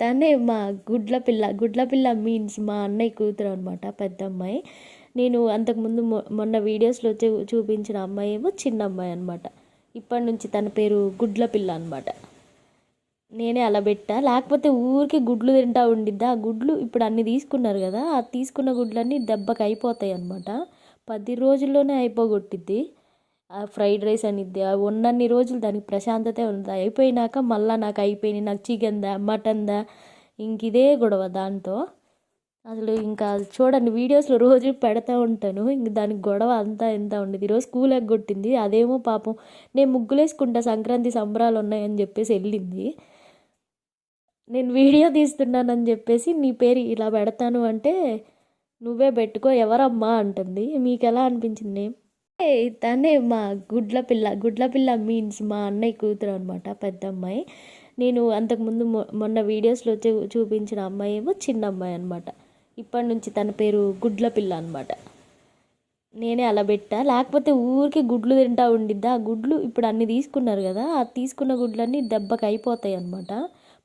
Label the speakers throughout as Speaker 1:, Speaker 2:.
Speaker 1: తనే మా గుడ్ల పిల్ల. గుడ్ల పిల్ల మీన్స్ మా అన్నయ్య కూతురు అనమాట, పెద్దమ్మాయి. నేను అంతకుముందు మొన్న వీడియోస్‌లో చూపించిన అమ్మాయేమో చిన్నమ్మాయి అనమాట. ఇప్పటి నుంచి తన పేరు గుడ్ల పిల్ల అనమాట. నేనే అలా పెట్టా. లేకపోతే ఊరికే గుడ్లు తింటా ఉండిద్దా. ఆ గుడ్లు ఇప్పుడు అన్ని తీసుకున్నారు కదా, ఆ తీసుకున్న గుడ్లన్నీ దెబ్బకి అయిపోతాయి అనమాట. 10 రోజుల్లోనే అయిపోగొట్టిద్ది. ఆ ఫ్రైడ్ రైస్ అనిద్ది. ఆ ఉన్నన్ని రోజులు దానికి ప్రశాంతతే ఉండదు. అయిపోయినాక మళ్ళీ నాకు అయిపోయినాయి, నాకు చికెన్ దా, మటన్ దా, ఇంక ఇదే గొడవ దాంతో. అసలు ఇంకా చూడండి వీడియోస్లో రోజు పెడతా ఉంటాను. ఇంక దానికి గొడవ అంతా ఎంత ఉండేది. ఈరోజు స్కూల్ ఎగ్గొట్టింది. అదేమో పాపం నేను ముగ్గులేసుకుంటా, సంక్రాంతి సంబరాలు ఉన్నాయని చెప్పేసి వెళ్ళింది. నేను వీడియో తీస్తున్నానని చెప్పేసి నీ పేరు ఇలా పెడతాను అంటే, నువ్వే పెట్టుకో ఎవరమ్మా అంటుంది. మీకు ఎలా అనిపించింది? తనే మా గుడ్ల పిల్ల. గుడ్ల పిల్ల మీన్స్ మా అన్నయ్య కూతురు అనమాట, పెద్దమ్మాయి. నేను అంతకుముందు మొన్న వీడియోస్‌లో చూపించిన అమ్మాయేమో చిన్నమ్మాయి అనమాట. ఇప్పటి నుంచి తన పేరు గుడ్ల పిల్ల అనమాట. నేనే అలా పెట్టా. లేకపోతే ఊరికే గుడ్లు తింటా ఉండిద్దా. ఆ గుడ్లు ఇప్పుడు అన్ని తీసుకున్నారు కదా, ఆ తీసుకున్న గుడ్లన్నీ దెబ్బకి అయిపోతాయి అనమాట.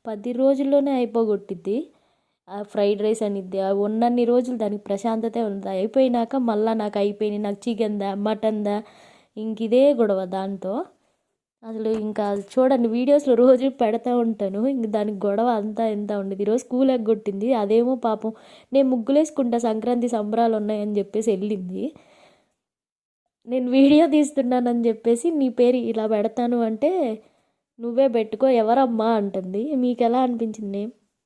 Speaker 1: 10 రోజుల్లోనే అయిపోగొట్టిద్ది. ఆ ఫ్రైడ్ రైస్ అనిద్ది. ఆ ఉన్నన్ని రోజులు దానికి ప్రశాంతతే ఉండదు. అయిపోయినాక మళ్ళీ నాకు అయిపోయినాయి, నాకు చికెన్ దా, మటన్ దా, ఇంక ఇదే గొడవ దాంతో. అసలు ఇంకా చూడండి వీడియోస్లో రోజు పెడతా ఉంటాను. ఇంక దానికి గొడవ అంతా ఎంత ఉండేది. ఈరోజు స్కూల్ ఎగ్గొట్టింది. అదేమో పాపం నేను ముగ్గులేసుకుంటా, సంక్రాంతి సంబరాలు ఉన్నాయని చెప్పేసి వెళ్ళింది. నేను వీడియో తీస్తున్నానని చెప్పేసి నీ పేరు ఇలా పెడతాను అంటే, నువ్వే పెట్టుకో ఎవరమ్మా అంటుంది. మీకు ఎలా అనిపించింది?